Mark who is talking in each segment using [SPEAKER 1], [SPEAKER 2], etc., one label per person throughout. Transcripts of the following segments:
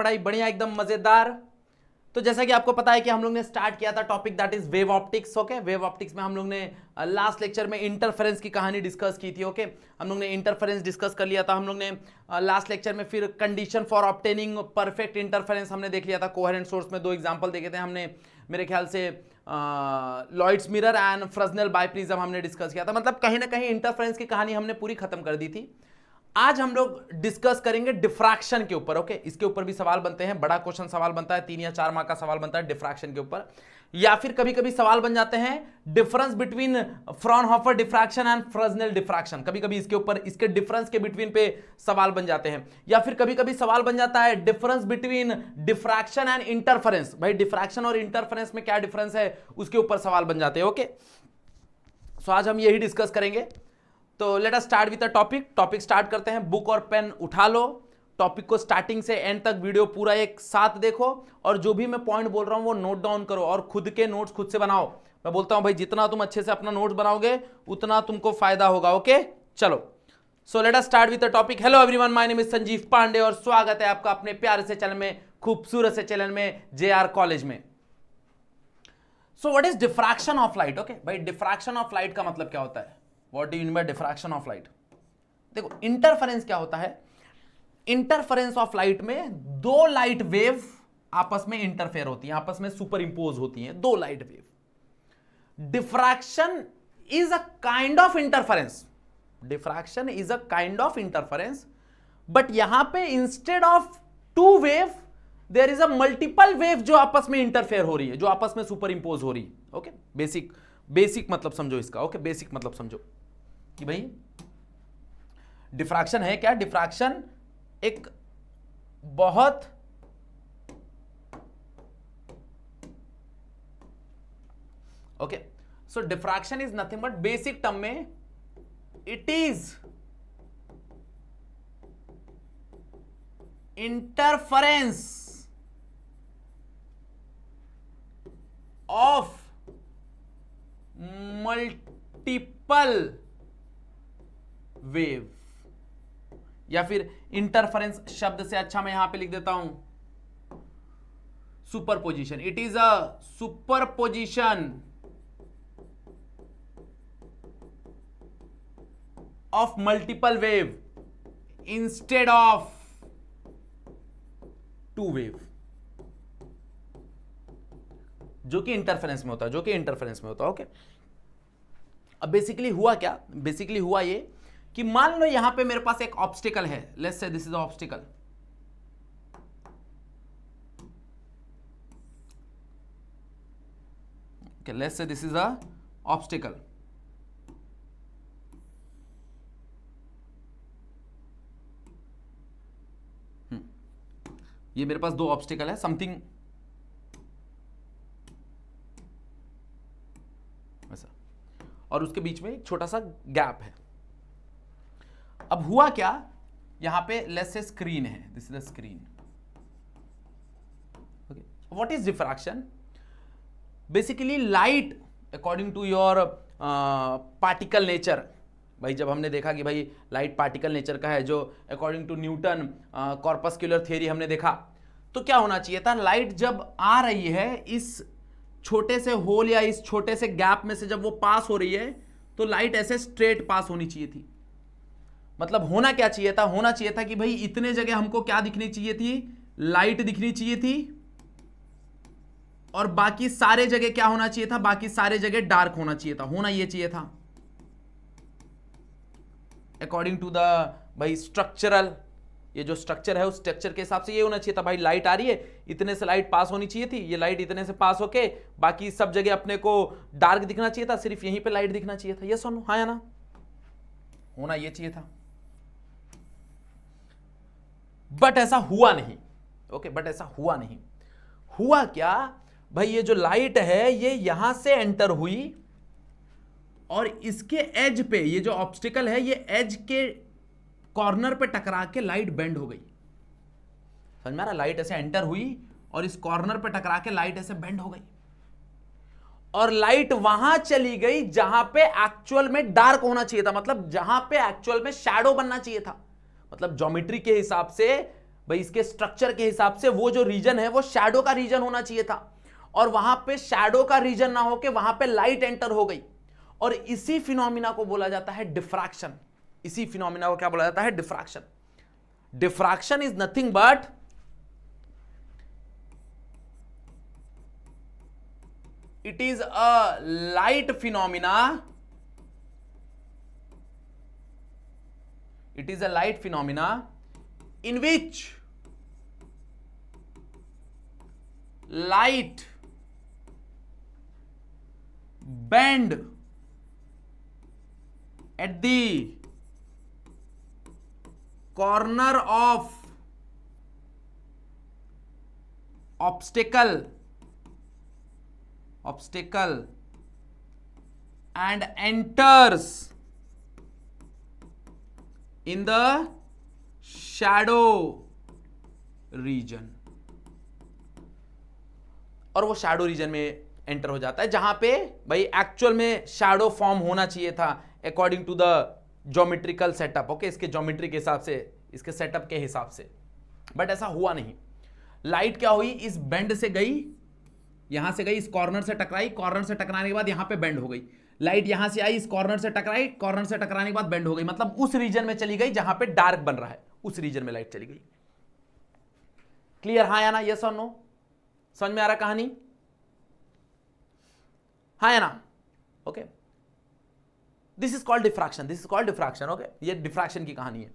[SPEAKER 1] पढ़ाई बढ़िया एकदम मजेदार। तो जैसा कि आपको पता है कि हम लोग ने स्टार्ट किया था topic that is wave optics. Okay, wave optics में हम लोग ने लास्ट लेक्चर में इंटरफेरेंस की कहानी डिस्कस की थी। ओके, हम लोग ने इंटरफेरेंस डिस्कस कर लिया था। हम लोग ने लास्ट लेक्चर में फिर condition for obtaining perfect interference हमने देख लिया था। कोहेरेंट सोर्स में 2 एग्जांपल देखे थे हमने, मेरे ख्याल से Lloyd's mirror and Fresnel biprism हमने डिस्कस किया था। मतलब कहीं ना कहीं इंटरफेरेंस की कहानी हमने पूरी खत्म कर दी थी। आज हम लोग डिस्कस करेंगे डिफ्रैक्शन के ऊपर। ओके, इसके ऊपर भी सवाल बनते हैं, बड़ा क्वेश्चन सवाल बनता है, 3 या 4 मार्क का सवाल बनता है डिफ्रैक्शन के ऊपर। या फिर कभी कभी सवाल बन जाते हैं difference between Fraunhofer diffraction and Fresnel diffraction, कभी कभी इसके ऊपर इसके डिफरेंस के बिटवीन पे सवाल बन जाते हैं। या फिर कभी कभी सवाल बन जाता है difference between diffraction and interference, भाई डिफ्रैक्शन और इंटरफेरेंस में क्या डिफरेंस है, उसके ऊपर सवाल बन जाते हैं। ओके, सो आज हम यही डिस्कस करेंगे। तो late us start with the topic start करते हैं। बुक और पेन उठा लो, टॉपिक को स्टार्टिंग से एंड तक वीडियो पूरा एक साथ देखो, और जो भी मैं पॉइंट बोल रहा हूं वो नोट डाउन करो और खुद के नोट्स खुद से बनाओ। मैं बोलता हूं भाई जितना तुम अच्छे से अपना नोट्स बनाओगे उतना तुमको फायदा होगा। ओके, चलो, so let us start with the topic. Hello everyone, my name is Sanjeev Pandey और स्वागत है आपका अपने प्यारे से चैनल में, खूबसूरत से चैनल में, JR कॉलेज में। So what is diffraction of light? Okay भाई, डिफ्रैक्शन ऑफ लाइट का मतलब क्या होता है? What do you mean by diffraction of light? देखो, इंटरफेरेंस क्या होता है? इंटरफेरेंस ऑफ लाइट में 2 लाइट वेव आपस में इंटरफेयर होती हैं, आपस में सुपर इंपोज होती हैं 2 light wave. Diffraction is a kind of interference, diffraction is a kind of interference, but यहां पे instead of 2 wave there is a multiple wave जो आपस में इंटरफेयर हो रही है, जो आपस में सुपर इंपोज हो रही है। ओके, बेसिक मतलब समझो इसका। ओके, बेसिक मतलब समझो कि भाई डिफ्रैक्शन है क्या? डिफ्रैक्शन एक बहुत okay, so diffraction is nothing but, basic term में it is interference of multiple wave, या फिर इंटरफेरेंस शब्द से अच्छा मैं यहां पे लिख देता हूं superposition. It is a superposition of multiple wave instead of 2 wave, जो कि इंटरफेरेंस में होता है, ओके। अब बेसिकली हुआ क्या? बेसिकली हुआ ये कि मान लो यहां पे मेरे पास एक ऑब्स्टिकल है, लेट्स से this is obstacle. Okay, let's say this is a obstacle. ये मेरे पास 2 ऑब्स्टिकल है, समथिंग ऐसा, और उसके बीच में एक छोटा सा गैप है। अब हुआ क्या, यहां पे लेट्स से स्क्रीन है, this is the screen. Okay, what is diffraction? Basically light according to your particle nature. भाई जब हमने देखा कि भाई लाइट पार्टिकल नेचर का है, जो according to Newton corpuscular theory हमने देखा, तो क्या होना चाहिए था? लाइट जब आ रही है इस छोटे से होल या इस छोटे से गैप में से जब वो पास हो रही है, तो लाइट ऐसे स्ट्रेट पास होनी चाहिए थी। मतलब होना क्या चाहिए था? होना चाहिए था कि भाई इतने जगह हमको क्या दिखनी चाहिए थी? लाइट दिखनी चाहिए थी, और बाकी सारे जगह क्या होना चाहिए था? बाकी सारे जगह डार्क होना चाहिए था, होना ये चाहिए था अकॉर्डिंग टू द भाई स्ट्रक्चरल, ये जो स्ट्रक्चर है उस स्ट्रक्चर के हिसाब से ये होना चाहिए था। भाई लाइट आ रही है, इतने से लाइट पास होनी चाहिए थी, ये लाइट इतने से पास होके बाकी सब जगह अपने को डार्क दिखना चाहिए था, सिर्फ यहीं पे लाइट दिखना चाहिए था। ये सुनो, हाँ या ना? होना ये चाहिए था, बट ऐसा हुआ नहीं। ओके, बट ऐसा हुआ नहीं। हुआ क्या भाई, ये जो लाइट है ये यहां से एंटर हुई, और इसके एज पे ये जो ऑब्स्टिकल है, ये एज के कॉर्नर पे टकरा के लाइट बेंड हो गई। समझ में आ रहा? लाइट ऐसे एंटर हुई और इस कॉर्नर पे टकरा के लाइट ऐसे बेंड हो गई, और लाइट वहां चली गई जहां पे एक्चुअल में डार्क होना चाहिए था, मतलब जहां पे एक्चुअल में शैडो बनना चाहिए था। मतलब ज्योमेट्री के हिसाब से भाई इसके स्ट्रक्चर के हिसाब से वो जो रीजन है वो शैडो का रीजन होना चाहिए था, और वहां पे शैडो का रीजन ना होके वहां पे लाइट एंटर हो गई, और इसी फिनोमिना को बोला जाता है डिफ्रैक्शन। इसी फिनोमिना को क्या बोला जाता है? Diffraction. Diffraction is nothing but it is a light phenomena. It is a light phenomena in which light bend at the corner of obstacle and enters in the shadow region, और वो shadow reason में enter हो जाता है जहां पे भाई actual में शैडो फॉर्म होना चाहिए था according to the geometrical setup. Okay, इसके ज्योमेट्री के हिसाब से, इसके सेटअप के हिसाब से, बट ऐसा हुआ नहीं। लाइट क्या हुई, इस बेंड से गई, यहां से गई, इस कॉर्नर से टकराई, कॉर्नर से टकराने के बाद यहां पे बेंड हो गई। लाइट यहां से आई, इस कॉर्नर से टकराई, कॉर्नर से टकराने के बाद बेंड हो गई, मतलब उस रीजन में चली गई जहां पे डार्क बन रहा है, उस रीजन में लाइट चली गई। क्लियर? हाँ या ना? यस और नो? समझ में आ रहा कहानी? हाँ या ना? Okay, this is called diffraction, this is called diffraction. Okay, ये डिफ्रैक्शन की कहानी है।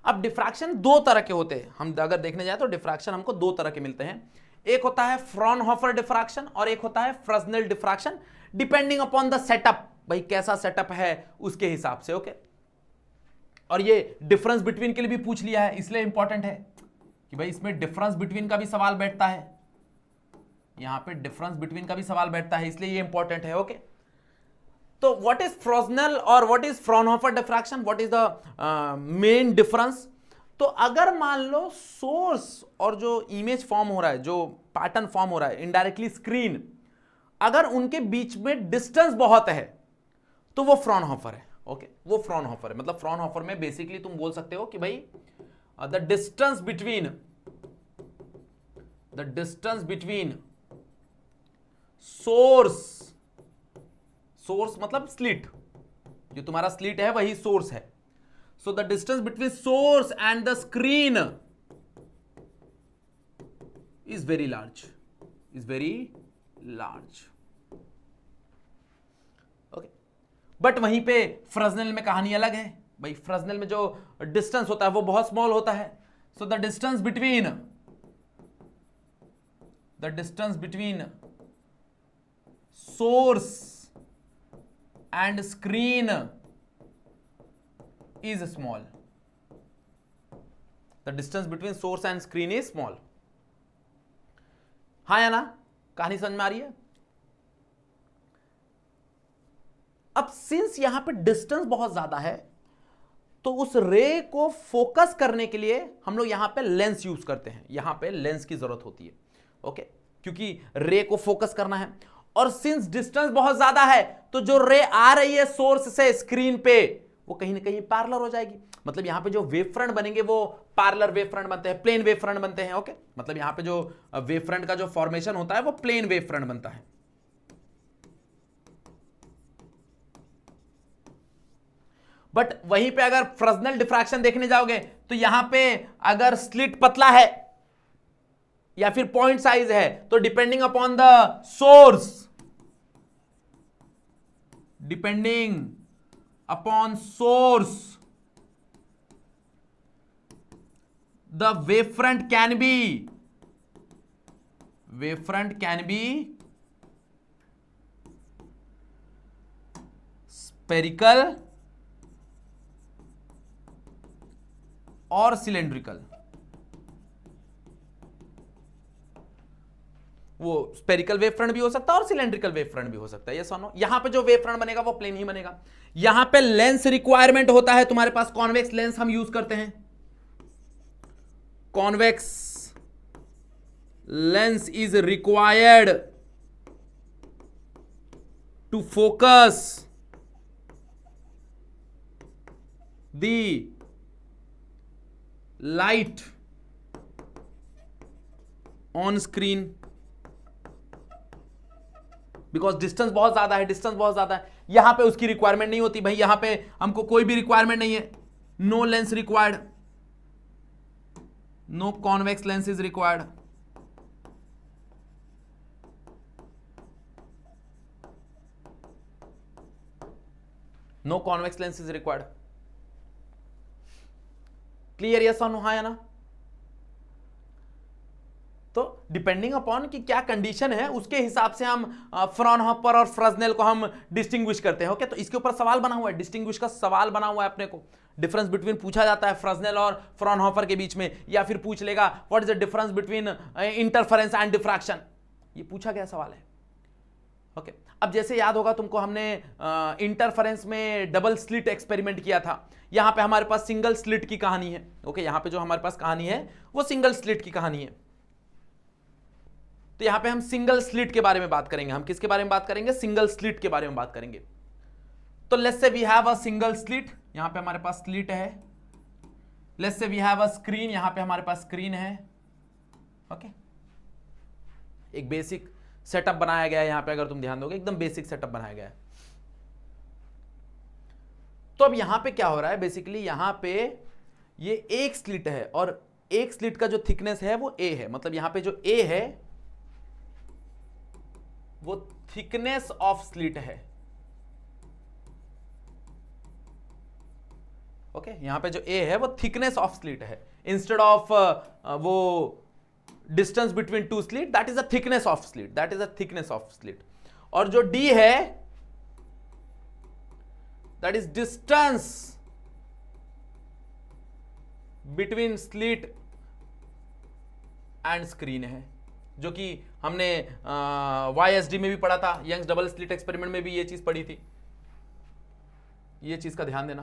[SPEAKER 1] अब डिफ्रैक्शन दो तरह के होते हैं, हम अगर देखने जाए तो डिफ्रैक्शन हमको दो तरह के मिलते हैं। एक होता है फ्रॉनहोफर डिफ्रैक्शन और एक होता है Fresnel diffraction, depending upon the setup, भाई कैसा सेटअप है उसके हिसाब से। ओके, और ये डिफरेंस बिटवीन के लिए भी पूछ लिया है, इसलिए इंपॉर्टेंट है कि भाई इसमें डिफरेंस बिटवीन का भी सवाल बैठता है, यहां पे डिफरेंस बिटवीन का भी सवाल बैठता है, इसलिए ये इंपॉर्टेंट है। ओके, तो व्हाट इज फ्रेस्नेल और what is Fraunhofer diffraction, what is the main difference? तो अगर मान लो सोर्स और जो इमेज फॉर्म हो रहा है, जो पैटर्न फॉर्म हो रहा है इनडायरेक्टली स्क्रीन, अगर उनके बीच में डिस्टेंस बहुत है तो वो फ्रॉनहोफर है। ओके, वो फ्रॉनहोफर है। मतलब फ्रॉनहोफर में बेसिकली तुम बोल सकते हो कि भाई द डिस्टेंस बिटवीन सोर्स मतलब स्लिट, जो तुम्हारा स्लिट है वही सोर्स है। So the distance between source and the screen is very large, Okay, but वहीं पे फ्रेस्नेल में कहानी अलग है भाई। फ्रेस्नेल में जो डिस्टेंस होता है वो बहुत स्मॉल होता है। So the distance between source and screen is small. The distance between source and screen is small. हाँ या ना? कहानी समझ में आ रही है? अब सिंस यहां पे डिस्टेंस बहुत ज्यादा है तो उस रे को फोकस करने के लिए हम लोग यहां पे लेंस यूज करते हैं, यहां पे लेंस की जरूरत होती है। ओके, क्योंकि रे को फोकस करना है, और सिंस डिस्टेंस बहुत ज्यादा है तो जो रे आ रही है सोर्स से स्क्रीन पे वो कहीं ना कहीं पैरेलल हो जाएगी। मतलब यहां पे जो वेव फ्रंट बनेंगे वो पैरेलल वेव फ्रंट बनते हैं, प्लेन वेव फ्रंट बनते हैं। ओके, मतलब यहां पे जो वेव फ्रंट का जो फॉर्मेशन होता है वो प्लेन वेव फ्रंट बनता है। बट वहीं पे अगर फ्रेस्नेल डिफ्रैक्शन देखने जाओगे तो यहां पे अगर स्लिट पतला है या फिर पॉइंट साइज है तो depending upon the source, the wavefront can be spherical और cylindrical। वो स्पेरिकल वेव फ्रंट भी हो सकता है और सिलेंड्रिकल वेव फ्रंट भी हो सकता है। ये सुनो, यहां पे जो वेव फ्रंट बनेगा वो प्लेन ही बनेगा। यहां पे लेंस रिक्वायरमेंट होता है, तुम्हारे पास कॉन्वेक्स लेंस हम यूज करते हैं। Convex lens is required to focus the light on screen, because distance बहुत ज्यादा है, डिस्टेंस बहुत ज्यादा है। यहां पे उसकी रिक्वायरमेंट नहीं होती भाई, यहां पे हमको कोई भी रिक्वायरमेंट नहीं है, no lens required, no convex lens is required. No convex lens is required. Clear, yes और नो, हाँ या ना? तो डिपेंडिंग अपॉन कि क्या कंडीशन है उसके हिसाब से हम फ्रॉनहोफर और फ्रेस्नेल को हम डिस्टिंग्विश करते हैं। ओके, तो इसके ऊपर सवाल बना हुआ है, डिस्टिंग्विश का सवाल बना हुआ है अपने को। डिफरेंस बिटवीन पूछा जाता है फ्रेस्नेल और फ्रॉनहोफर के बीच में, या फिर पूछ लेगा what is the difference between interference and diffraction, ये पूछा गया सवाल है। ओके, अब जैसे याद होगा तुमको, हमने इंटरफेरेंस में डबल स्लिट एक्सपेरिमेंट किया था। यहां पे हमारे पास सिंगल स्लिट की कहानी है। ओके, यहां पे जो हमारे पास कहानी है वो सिंगल स्लिट की कहानी है। तो यहां पे हम सिंगल स्लिट के बारे में बात करेंगे। हम किसके बारे में बात करेंगे? सिंगल स्लिट के बारे में बात करेंगे। तो let's say we have a single slit, यहां पे हमारे पास स्लिट है। Let's say we have a screen, यहां पे हमारे पास स्क्रीन है। ओके, एक बेसिक सेटअप बनाया गया है यहां पे, अगर तुम ध्यान दोगे एकदम बेसिक सेटअप बनाया गया है। तो अब यहां पे क्या हो रहा है, बेसिकली यहां पे ये एक स्लिट है और एक स्लिट का जो थिकनेस है वो ए है। मतलब यहां पे जो ए है वो थिकनेस ऑफ स्लिट है। ओके, यहां पे जो ए है वो थिकनेस ऑफ स्लिट है, इंस्टेड ऑफ वो distance between to slit, that is a thickness of slit, that is a thickness of slit. और जो डी है that is distance between slit and screen है, जो कि हमने YSD में भी पढ़ा था, यंग्स डबल स्लिट एक्सपेरिमेंट में भी ये चीज पढ़ी थी। ये चीज का ध्यान देना।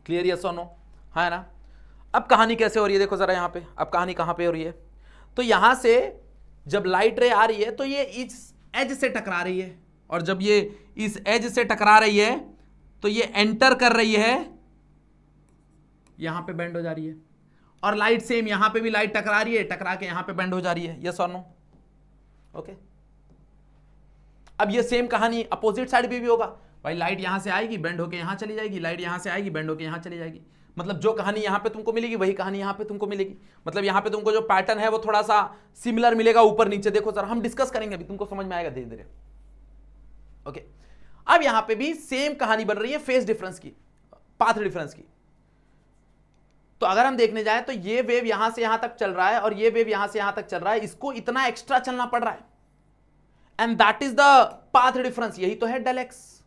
[SPEAKER 1] क्लियर, यस और नो, हाँ ना? अब कहानी कैसे हो रही है देखो जरा यहां पे। अब कहानी कहां पे हो रही है? तो यहां से जब लाइट रे आ रही है तो ये इस एज से टकरा रही है, और जब ये इस एज से टकरा रही है तो ये एंटर कर रही है, यहां पे बेंड हो जा रही है। और लाइट सेम यहां पे भी लाइट टकरा रही है, टकरा के यहां पे बेंड हो जा रही है। यस और नो? ओके, अब ये सेम कहानी अपोजिट साइड पे भी होगा भाई। लाइट यहां से आएगी, बेंड होके यहां चली जाएगी, लाइट यहां से आएगी, बेंड होके यहां चली जाएगी। मतलब जो कहानी यहां पे तुमको मिलेगी वही कहानी यहां पे तुमको मिलेगी। मतलब यहां पे तुमको जो पैटर्न है वो थोड़ा सा सिमिलर मिलेगा, ऊपर नीचे। देखो सर, हम डिस्कस करेंगे अभी, तुमको समझ में आएगा धीरे धीरे। ओके, अब यहां पे भी सेम कहानी बन रही है फेज डिफरेंस की, पाथ डिफरेंस की। तो अगर हम देखने जाए तो ये वेव यहां से यहां तक चल रहा है और ये वेव यहां से यहां तक चल रहा है, इसको इतना एक्स्ट्रा चलना पड़ रहा है, and that is the path difference. यही तो है डेल एक्स,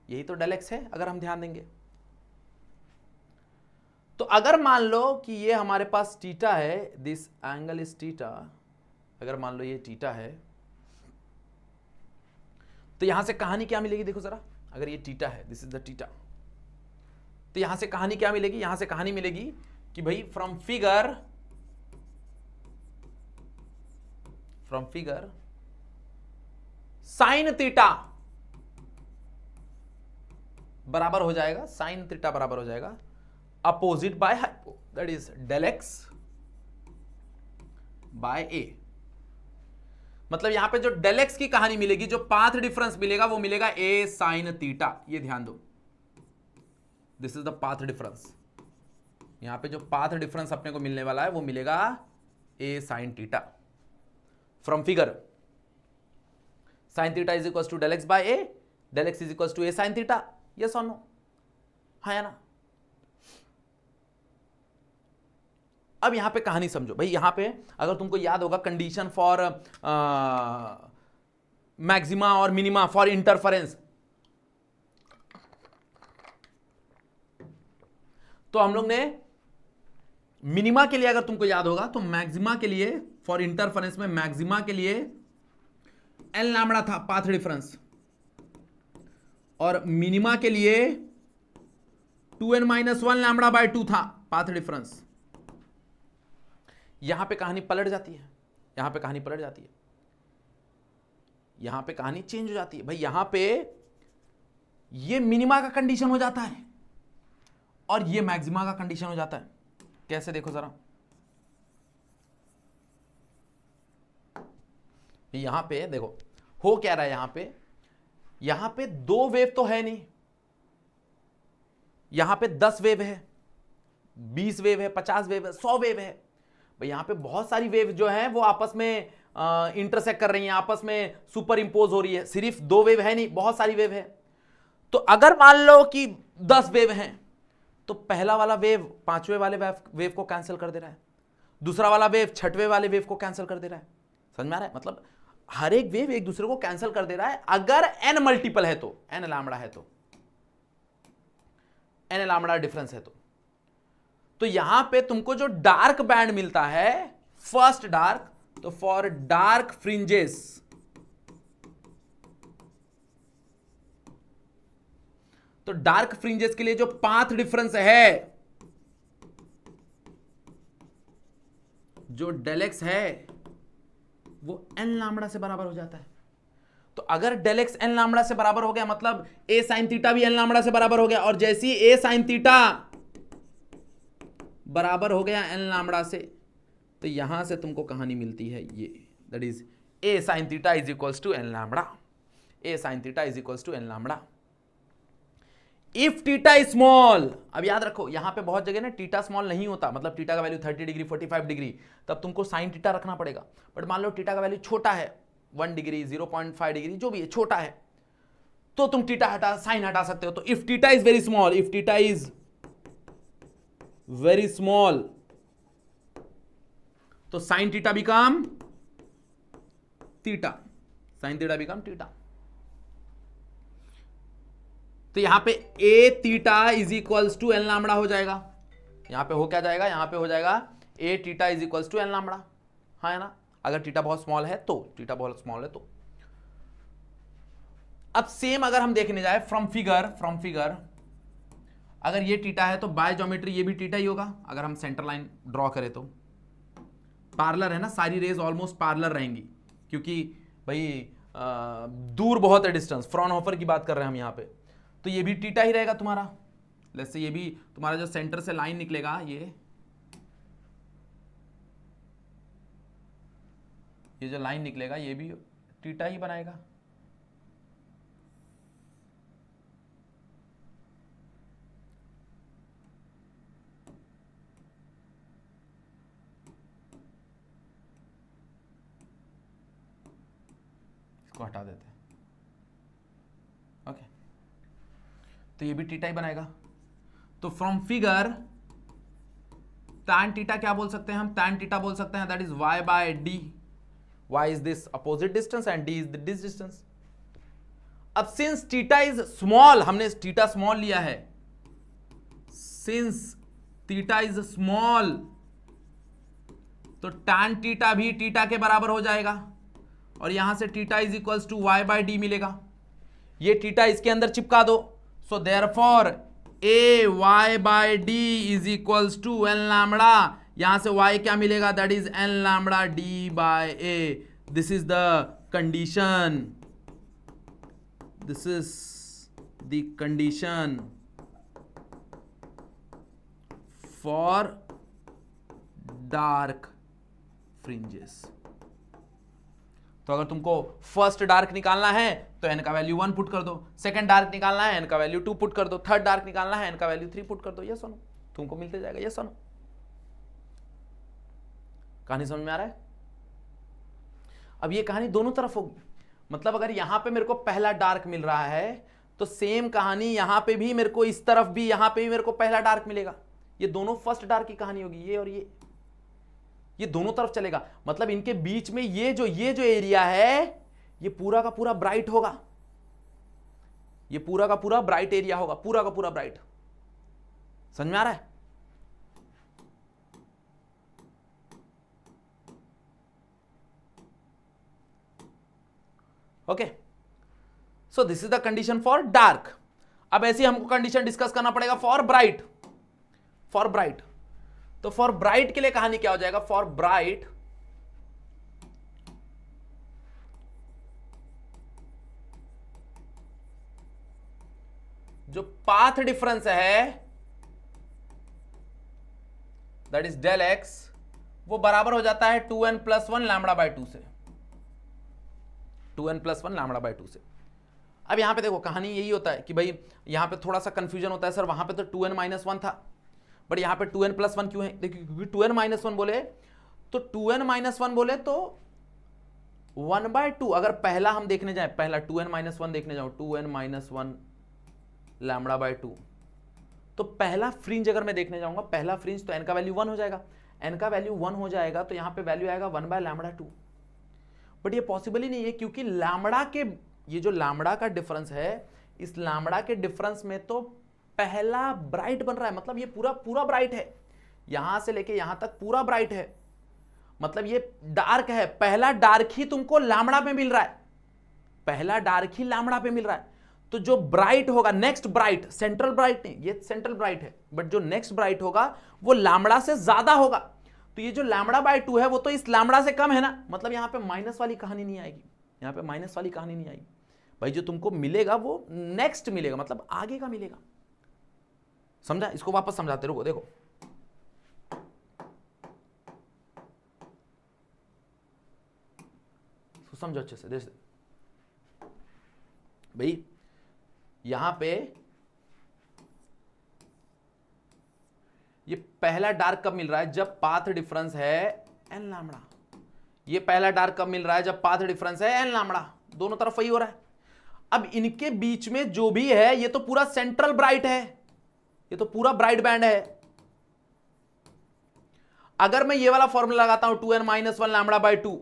[SPEAKER 1] यही तो डेल एक्स है अगर हम ध्यान देंगे। तो अगर मान लो कि ये हमारे पास थीटा है, दिस एंगल इज थीटा, अगर मान लो ये थीटा है, तो यहां से कहानी क्या मिलेगी देखो जरा। अगर ये थीटा है, दिस इज द थीटा, तो यहां से कहानी क्या मिलेगी? यहां से कहानी मिलेगी कि भाई फ्रॉम फिगर साइन थीटा बराबर हो जाएगा, साइन थीटा बराबर हो जाएगा opposite by hypo, that is del x by a. मतलब यहां पे जो डेल एक्स की कहानी मिलेगी, जो पाथ डिफरेंस मिलेगा वो मिलेगा ए साइन थीटा। ये ध्यान दो, this is the path difference. यहां पे जो पाथ डिफरेंस अपने को मिलने वाला है वो मिलेगा a sine theta from figure. Sine theta is equal to del x by a, del x is equal to a sine theta. Yes और नो, हाँ या ना? अब यहां पे कहानी समझो भाई। यहां पे अगर तुमको याद होगा कंडीशन फॉर मैक्सिमा और मिनिमा फॉर इंटरफेरेंस, तो हम लोग ने मिनिमा के लिए अगर तुमको याद होगा तो मैक्सिमा के लिए, फॉर इंटरफेरेंस में मैक्सिमा के लिए एल लैम्बडा था पाथ डिफरेंस, और मिनिमा के लिए 2n-1 लैम्बडा बाय 2 था पाथ डिफरेंस। यहां पे कहानी पलट जाती है, यहां पे कहानी पलट जाती है, यहां पे कहानी चेंज हो जाती है भाई। यहां पे ये मिनिमा का कंडीशन हो जाता है और ये मैक्सिमा का कंडीशन हो जाता है। कैसे, देखो जरा, यहां पे देखो हो क्या रहा है। यहां पे 2 वेव तो है नहीं, यहां पे 10 वेव है, 20 वेव है, 50 वेव है, 100 वेव है भाई। यहां पे बहुत सारी वेव जो है वो आपस में इंटरसेक्ट कर रही हैं, आपस में सुपर इंपोज हो रही है। सिर्फ 2 वेव है नहीं, बहुत सारी वेव है। तो अगर मान लो कि 10 वेव हैं, तो पहला वाला वेव 5वें वाले वेव को कैंसिल कर दे रहा है, दूसरा वाला वेव 6वें वाले वेव को कैंसिल कर दे रहा है। समझ में आ रहा है? मतलब हर एक वेव एक दूसरे को कैंसिल कर दे रहा है। अगर n मल्टीपल है तो, n लैम्बडा है तो, n लैम्बडा डिफरेंस है तो यहां पे तुमको जो डार्क बैंड मिलता है, फर्स्ट डार्क, तो फॉर डार्क फ्रिंजेस, तो डार्क फ्रिंजेस के लिए जो पाथ डिफरेंस है, जो डेल एक्स है, वो n लैम्बडा से बराबर हो जाता है। तो अगर डेल एक्स n लैम्बडा से बराबर हो गया, मतलब a sin थीटा भी n लैम्बडा से बराबर हो गया, और जैसे ही a sin थीटा बराबर हो गया n लैम्बडा से, तो यहां से तुमको कहानी मिलती है ये, that is a sin theta is equals to n lambda, a sin theta is equals to n lambda. If theta is small, अब याद रखो यहां पे बहुत जगह ना थीटा स्मॉल नहीं होता, मतलब थीटा का वैल्यू 30 डिग्री 45 डिग्री, तब तुमको साइन थीटा रखना पड़ेगा। बट मान लो थीटा का वैल्यू छोटा है, 1 डिग्री 0.5 डिग्री जो भी है, छोटा है, तो तुम थीटा हटा साइन हटा सकते हो। तो if theta is very small, if theta is very small, तो sine theta become theta, sine theta become theta. तो यहां पे a theta is equals to N lambda हो जाएगा। यहां पे हो क्या जाएगा, यहां पे हो जाएगा a theta is equals to N lambda, हाँ है ना। अगर थीटा बहुत स्मॉल है तो, थीटा बहुत स्मॉल है तो। अब सेम अगर हम देखने जाए फ्रॉम फिगर, अगर ये थीटा है तो बाय ज्योमेट्री ये भी थीटा ही होगा। अगर हम सेंटर लाइन ड्रॉ करें तो पार्लर है ना, सारी रेज ऑलमोस्ट पार्लर रहेंगी, क्योंकि भाई दूर बहुत है डिस्टेंस, फ्रॉनहोफर की बात कर रहे हैं हम यहाँ पे, तो ये भी थीटा ही रहेगा तुम्हारा। जैसे ये भी तुम्हारा जो सेंटर से लाइन निकलेगा, ये जो लाइन निकलेगा ये भी थीटा ही बनाएगा। इसको हटा देते हैं, ओके, तो ये भी थीटा ही बनाएगा। तो फ्रॉम फिगर tan थीटा क्या बोल सकते हैं हम, tan थीटा बोल सकते हैं that is y by D. y is this opposite distance and d is this distance. अब सिंस थीटा इज स्मॉल, हमने थीटा स्मॉल लिया है, सिंस थीटा इज स्मॉल, तो tan थीटा भी थीटा के बराबर हो जाएगा, और यहां से theta is equals to y by D मिलेगा। ये थीटा इसके अंदर चिपका दो, so therefore A Y by D is equals to N lambda. यहां से y क्या मिलेगा, that is N lambda D by A. This is the condition, this is the condition for dark fringes. तो अगर तुमको फर्स्ट डार्क निकालना है तो n का वैल्यू 1 पुट कर दो, सेकंड डार्क निकालना है n का वैल्यू 2 पुट कर दो, थर्ड डार्क निकालना है n का वैल्यू 3 पुट कर दो। ये सुनो, तुमको मिलते जाएगा। ये सुनो, कहानी समझ में आ रहा है? अब ये कहानी दोनों तरफ होगी, मतलब अगर यहां पे मेरे को पहला डार्क मिल रहा है तो सेम कहानी यहां पे भी मेरे को, इस तरफ भी, यहां पे भी मेरे को पहला डार्क मिलेगा। ये दोनों फर्स्ट डार्क की कहानी होगी, ये और ये दोनों तरफ चलेगा। मतलब इनके बीच में ये जो एरिया है, ये पूरा का पूरा ब्राइट होगा, ये पूरा का पूरा ब्राइट एरिया होगा, पूरा का पूरा ब्राइट। समझ में आ रहा है? Okay, so this is the condition for dark. अब ऐसी हमको कंडीशन डिस्कस करना पड़ेगा फॉर ब्राइट। फॉर ब्राइट, तो फॉर ब्राइट के लिए कहानी क्या हो जाएगा, फॉर ब्राइट जो पाथ डिफरेंस है दैट इज डेल एक्स, वो बराबर हो जाता है 2n+1 लैम्बडा बाय 2 से, 2n+1 लैम्बडा बाय 2 से। अब यहां पे देखो कहानी यही होता है कि भाई यहां पे थोड़ा सा कंफ्यूजन होता है, सर वहां पे तो 2n-1 था, बट यहां पे 2n+1 क्यों है? देखिए क्योंकि 2n-1 बोले तो 2n-1 बोले तो 1/2, अगर पहला हम देखने जाए, पहला 2n-1 देखने जाओ, 2n-1 लैम्बडा बाय 2, तो पहला फ्रिंज अगर मैं देखने जाऊंगा, पहला फ्रिंज तो n का वैल्यू 1 हो जाएगा, n का वैल्यू 1 हो जाएगा तो यहां पे वैल्यू आएगा 1/λ2। बट ये पॉसिबल ही नहीं है, क्योंकि लैम्बडा के, ये जो लैम्बडा का डिफरेंस है, इस लैम्बडा के डिफरेंस में तो पहला ब्राइट बन रहा है, मतलब ये पूरा पूरा ब्राइट है, यहां से लेके यहां तक पूरा ब्राइट है, मतलब ये डार्क है, पहला डार्क ही तुमको लैम्बडा पे मिल रहा है, पहला डार्क ही लैम्बडा पे मिल रहा है। तो जो ब्राइट होगा, नेक्स्ट ब्राइट, सेंट्रल ब्राइट नहीं, ये सेंट्रल ब्राइट है, बट जो नेक्स्ट ब्राइट होगा वो लैम्बडा से ज्यादा होगा, तो ये जो लैम्बडा बाय 2 है वो तो इस लैम्बडा से कम है ना, मतलब यहां पे माइनस वाली कहानी नहीं आएगी, यहां पे माइनस वाली कहानी नहीं आएगी भाई, जो तुमको मिलेगा वो नेक्स्ट मिलेगा, मतलब आगे का मिलेगा। समझा? इसको वापस समझाते रहो, देखो समझो अच्छे से, जैसे भाई यहां पे ये पहला डार्क कब मिल रहा है? जब पाथ डिफरेंस है n लैम्बडा। ये पहला डार्क कब मिल रहा है? जब पाथ डिफरेंस है n लैम्बडा, दोनों तरफ वही हो रहा है। अब इनके बीच में जो भी है ये तो पूरा सेंट्रल ब्राइट है, ये तो पूरा ब्राइट बैंड है। अगर मैं ये वाला फॉर्मूला लगाता हूं 2n-1 लैम्बडा बाय 2,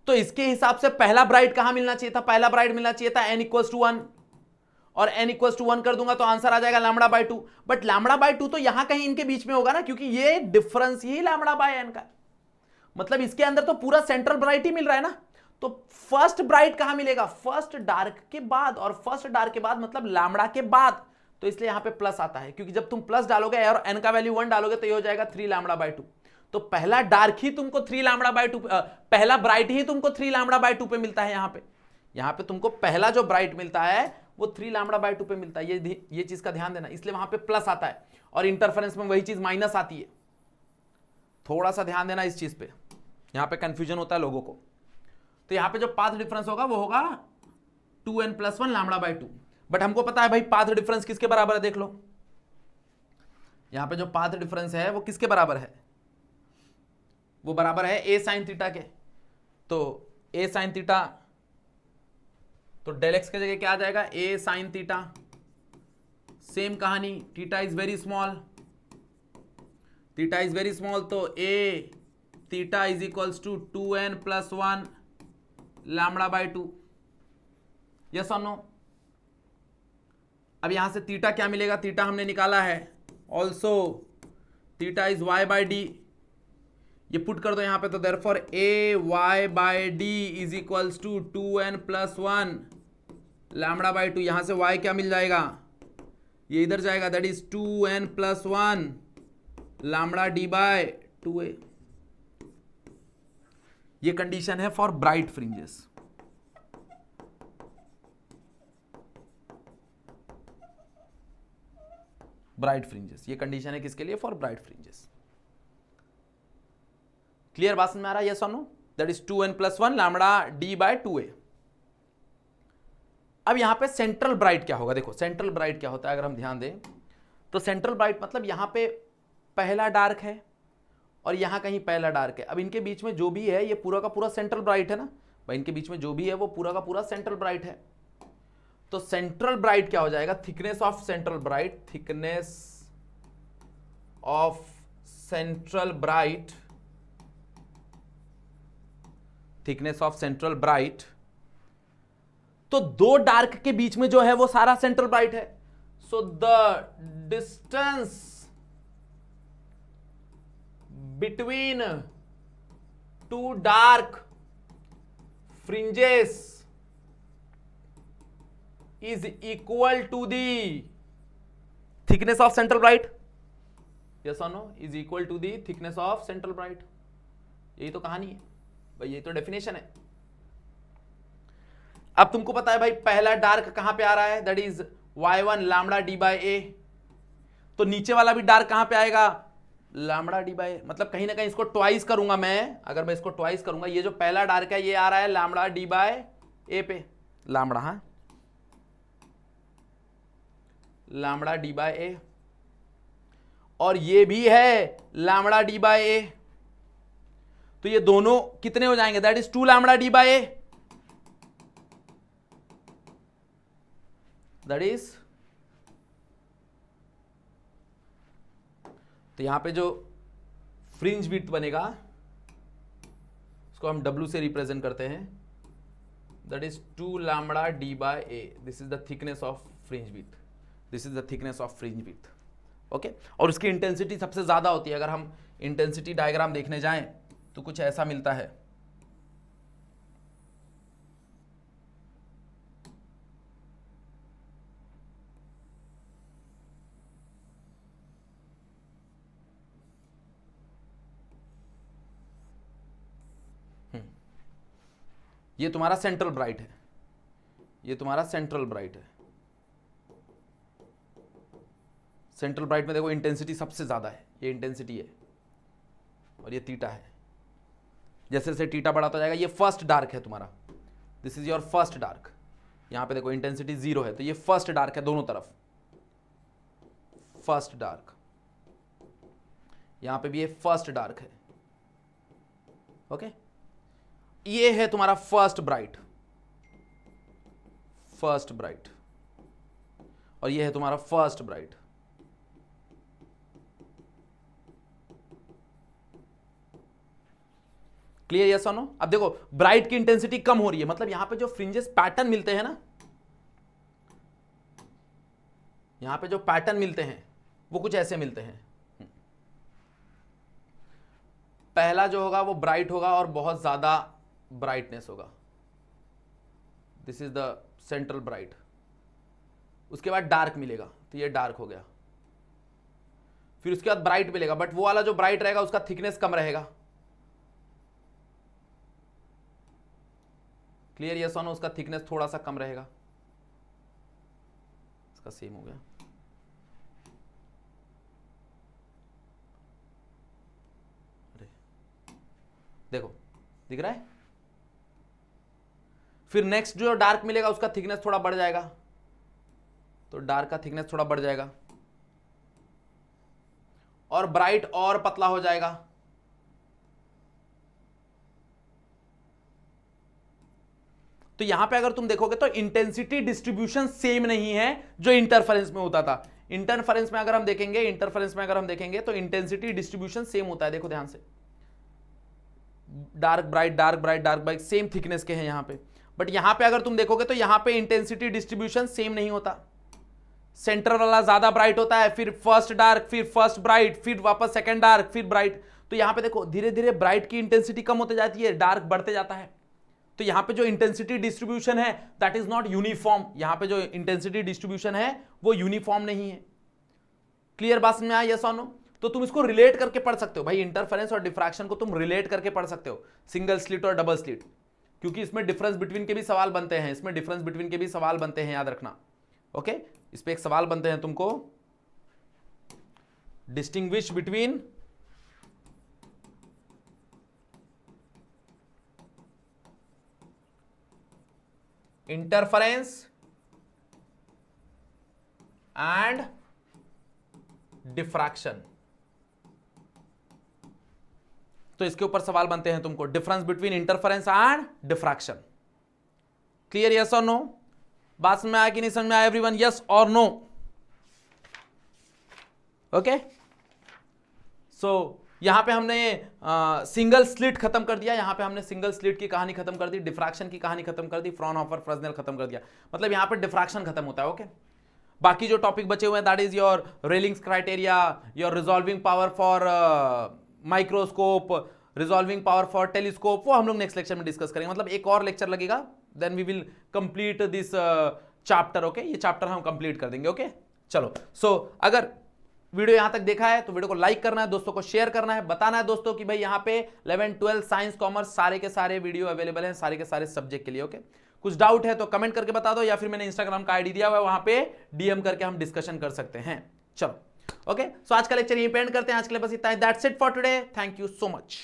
[SPEAKER 1] तो इसके हिसाब से पहला ब्राइट कहां मिलना चाहिए था? पहला ब्राइट मिलना चाहिए था n=1, और n=1 कर दूंगा तो आंसर आ जाएगा lambda by 2। But lambda by 2 तो यहां कहीं इनके बीच में होगा ना, क्योंकि ये डिफरेंस ही लैम्बडा बाय n का, मतलब इसके अंदर तो पूरा सेंट्रल ब्राइट ही मिल रहा है ना। तो फर्स्ट ब्राइट कहां मिलेगा? फर्स्ट डार्क के बाद, और फर्स्ट डार्क के बाद मतलब लैम्बडा के बाद, तो इसलिए यहां पे प्लस आता है, क्योंकि जब तुम प्लस डालोगे और n का वैल्यू 1 डालोगे तो ये हो जाएगा 3 लैम्बडा बाय 2। तो पहला डार्क ही तुमको 3 लैम्बडा बाय 2, पहला ब्राइट ही तुमको 3 लैम्बडा बाय 2 पे मिलता है। यहां पे तुमको पहला जो ब्राइट मिलता है वो 3 लैम्बडा बाय 2 पे मिलता है, ये चीज का ध्यान देना, इसलिए वहां पे प्लस आता है, और इंटरफेरेंस में वही चीज माइनस आती है। थोड़ा सा ध्यान देना इस चीज पे, यहां पे कंफ्यूजन होता है लोगों को। तो यहां पे जो पाथ डिफरेंस होगा वो होगा 2n+1 लैम्बडा बाय 2, बट हमको पता है भाई पाथ डिफरेंस किसके बराबर है, देख लो यहां पे जो पाथ डिफरेंस है वो किसके बराबर है? वो बराबर है a sin थीटा के। तो a sin थीटा, तो डेल एक्स की जगह क्या आ जाएगा? a sin theta. सेम कहानी, theta is very small, theta is very small, तो a theta is equals to 2n+1 lambda by 2। Yes और नो? अब यहां से थीटा क्या मिलेगा? थीटा हमने निकाला है, also theta is y by D, ये पुट कर दो यहां पे, तो therefore a y by D is equals to 2n+1 lambda by 2। यहां से y क्या मिल जाएगा? ये इधर जाएगा, that is 2n+1 lambda D by 2a। ये कंडीशन है for bright fringes. Bright fringes, ये कंडीशन है किसके लिए? For bright fringes. क्लियर? बात समझ में आ रहा है? यस और no? That is 2n+1 lambda D by 2a। अब यहां पे सेंट्रल ब्राइट क्या होगा? देखो सेंट्रल ब्राइट क्या होता है, अगर हम ध्यान दें तो सेंट्रल ब्राइट मतलब यहां पे पहला डार्क है और यहां कहीं पहला डार्क है। अब इनके बीच में जो भी है ये पूरा का पूरा सेंट्रल ब्राइट है ना भाई, इनके बीच में जो भी है वो पूरा का पूरा सेंट्रल ब्राइट है। तो सेंट्रल ब्राइट क्या हो जाएगा? Thickness of central bright, thickness of central bright, thickness of central bright. तो दो डार्क के बीच में जो है वो सारा सेंट्रल ब्राइट है। So the distance between two dark fringes is equal to the thickness of central bright. Yes और no? Is equal to the thickness of central bright. यही तो कहानी है भाई, यही तो डेफिनेशन है। अब तुमको पता है भाई पहला डार्क कहां पे आ रहा है? That is y1 lambda D by a, तो नीचे वाला भी डार्क कहां पे आएगा, लैम्बडा डी बाई ए, मतलब कहीं ना कहीं इसको ट्वाइस करूंगा मैं, अगर मैं इसको ट्वाइस करूंगा, ये जो पहला डार्क है ये आ रहा है लैम्बडा डी बाई ए पे, लैम्बडा, हाँ लैम्बडा डी बाई ए, और ये भी है लैम्बडा डी बाई ए, तो ये दोनों कितने हो जाएंगे, that is 2 lambda D by A, that is, तो यहां पे जो फ्रिंज विड्थ बनेगा उसको हम W से रिप्रेजेंट करते हैं, that is 2 lambda D by A, this is the thickness of fringe width, this is the thickness of fringe width, okay. और उसकी इंटेंसिटी सबसे ज्यादा होती है, अगर हम इंटेंसिटी डायग्राम देखने जाएं तो कुछ ऐसा मिलता है, ये तुम्हारा सेंट्रल ब्राइट है, ये तुम्हारा सेंट्रल ब्राइट है, सेंट्रल ब्राइट में देखो इंटेंसिटी सबसे ज्यादा है, ये इंटेंसिटी है और ये थीटा है, जैसे जैसे थीटा बढ़ाता जाएगा, ये फर्स्ट डार्क है तुम्हारा, this is your first dark, यहां पे देखो इंटेंसिटी 0 है, तो ये फर्स्ट डार्क है दोनों तरफ, फर्स्ट डार्क, यहां पे भी ये फर्स्ट डार्क है, ओके। ये है तुम्हारा फर्स्ट ब्राइट, फर्स्ट ब्राइट, और ये है तुम्हारा फर्स्ट ब्राइट, क्लियर, यस और नो। अब देखो ब्राइट की इंटेंसिटी कम हो रही है, मतलब यहां पे जो फ्रिंजेस पैटर्न मिलते हैं ना, यहां पे जो पैटर्न मिलते हैं वो कुछ ऐसे मिलते हैं, पहला जो होगा वो ब्राइट होगा और बहुत ज्यादा ब्राइटनेस होगा, this is the central bright, उसके बाद डार्क मिलेगा, तो ये डार्क हो गया, फिर उसके बाद ब्राइट मिलेगा, बट वो वाला जो ब्राइट रहेगा उसका थिकनेस कम रहेगा, क्लियर, यस और नो, उसका थिकनेस थोड़ा सा कम रहेगा, इसका सेम हो गया, देखो दिख रहा है, फिर नेक्स्ट जो डार्क मिलेगा उसका थिकनेस थोड़ा बढ़ जाएगा, तो डार्क का थिकनेस थोड़ा बढ़ जाएगा, और ब्राइट और पतला हो जाएगा, तो यहां पे अगर तुम देखोगे तो इंटेंसिटी डिस्ट्रीब्यूशन सेम नहीं है जो इंटरफेरेंस में होता था, इंटरफेरेंस में अगर हम देखेंगे, इंटरफेरेंस में अगर हम देखेंगे तो इंटेंसिटी डिस्ट्रीब्यूशन सेम होता है, देखो ध्यान से, dark bright dark bright dark bright same thickness के हैं यहां पे, बट यहां पे अगर तुम देखोगे तो यहां पे इंटेंसिटी डिस्ट्रीब्यूशन सेम नहीं होता, सेंटर वाला ज्यादा ब्राइट होता है, फिर फर्स्ट डार्क, फिर फर्स्ट ब्राइट, फिर वापस सेकंड डार्क, फिर ब्राइट, तो यहां पे देखो धीरे धीरे ब्राइट की इंटेंसिटी कम होती जाती है, डार्क बढ़ते जाता है, तो यहां पे जो इंटेंसिटी डिस्ट्रीब्यूशन है दैट इज नॉट यूनिफॉर्म, यहां पे जो इंटेंसिटी डिस्ट्रीब्यूशन है वो यूनिफॉर्म नहीं है, क्लियर बात समझ में आया, यस और नो। तो तुम इसको रिलेट करके पढ़ सकते हो भाई, इंटरफेरेंस और डिफ्रैक्शन को तुम रिलेट करके पढ़ सकते हो, सिंगल स्लिट और डबल स्लिट, क्योंकि इसमें डिफरेंस बिटवीन के भी सवाल बनते हैं, इसमें डिफरेंस बिटवीन के भी सवाल बनते हैं, याद रखना, ओके। इस पे एक सवाल बनते हैं तुमको, distinguish between interference and diffraction, तो इसके ऊपर सवाल बनते हैं तुमको, difference between interference and diffraction, clear, yes और नो, बात समझ में आया कि नहीं समझ में आया एवरीवन, यस और नो, ओके। सो यहां पे हमने सिंगल स्लिट खत्म कर दिया, यहां पे हमने सिंगल स्लिट की कहानी खत्म कर दी, डिफ्रैक्शन की कहानी खत्म कर दी, फ्रॉनहोफर फ्रेस्नेल खत्म कर दिया, मतलब यहां पे डिफ्रैक्शन खत्म होता है, ओके। बाकी जो टॉपिक बचे हुए हैं that is your railings criteria, your resolving power for microscope, resolving power for telescope, वो हम लोग नेक्स्ट लेक्चर में डिस्कस करेंगे, मतलब एक और लेक्चर लगेगा, then we will complete this chapter, okay, ये चैप्टर हम कंप्लीट कर देंगे, ओके। चलो, सो अगर वीडियो यहां तक देखा है तो वीडियो को लाइक करना है, दोस्तों को शेयर करना है, बताना है दोस्तों कि भाई यहां पे 11 12 साइंस कॉमर्स सारे के सारे वीडियो अवेलेबल हैं सारे के सारे सब्जेक्ट के लिए, ओके। कुछ डाउट है तो कमेंट करके बता दो, या फिर मैंने इंस्टाग्राम का आईडी दिया हुआ है, वहां पे डीएम करके हम डिस्कशन कर सकते हैं। चलो ओके, सो आज का लेक्चर यहीं पे एंड करते हैं। आज के लिए बस इतना ही। That's it for today. Thank you so much.